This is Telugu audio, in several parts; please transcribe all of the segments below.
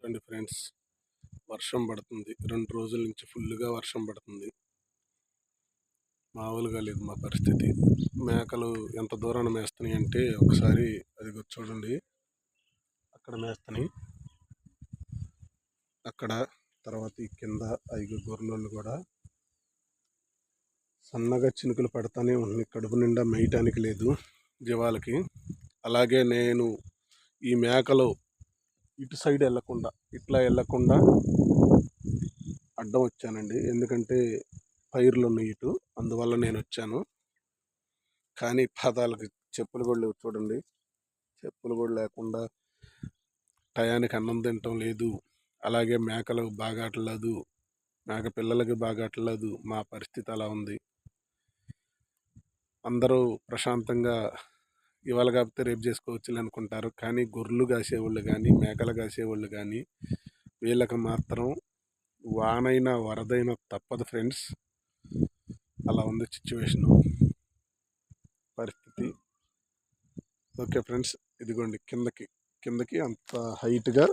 చూడండి ఫ్రెండ్స్, వర్షం పడుతుంది. 2 రోజుల నుంచి ఫుల్గా వర్షం పడుతుంది. మామూలుగా లేదు మా పరిస్థితి. మేకలు ఎంత దూరాన మేస్తున్నాయి అంటే ఒకసారి అది చూడండి, అక్కడ మేస్తున్నాయి, అక్కడ తర్వాత ఈ కింద 5 గొర్రెలు కూడా సన్నగా చినుకులు పడతానే ఉన్నాయి. కడుపు నిండా మేయటానికి లేదు జీవాలకి. అలాగే నేను ఈ మేకలు ఇటు సైడ్ వెళ్ళకుండా ఇట్లా వెళ్ళకుండా అడ్డం వచ్చానండి. ఎందుకంటే పైర్లు ఉన్నాయి ఇటు, అందువల్ల నేను వచ్చాను. కానీ పాదాలకు చెప్పులు కూడా లేవు చూడండి. చెప్పులు కూడా లేకుండా టయానికి అన్నం తినటం లేదు. అలాగే మేకలకు బాగా అట్లేదు, మేక పిల్లలకి బాగా అట్లేదు. మా పరిస్థితి అలా ఉంది. అందరూ ప్రశాంతంగా ఇవాళ కాకపోతే రేపు చేసుకోవచ్చు అనుకుంటారు. కానీ గొర్రెలు కాసేవాళ్ళు కానీ మేకలు కాసేవాళ్ళు కానీ వీళ్ళకి మాత్రం వానైనా వరదైనా తప్పదు ఫ్రెండ్స్. అలా ఉంది సిచ్యువేషను, పరిస్థితి. ఓకే ఫ్రెండ్స్, ఇదిగోండి కిందకి అంత హైట్గా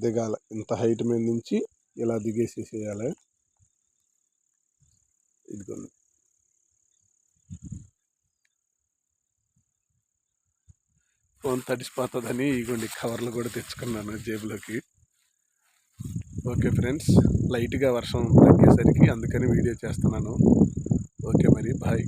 దిగాలి. ఇంత హైట్ మీద నుంచి ఇలా దిగేసేసేయాలి. ఇదిగోండి, ఫోన్ తడిసిపోతుందని ఇగోండి కవర్లు కూడా తెచ్చుకున్నాను జేబులోకి. ఓకే ఫ్రెండ్స్, లైట్గా వర్షం తగ్గేసరికి అందుకని వీడియో చేస్తున్నాను. ఓకే మరి బాయ్.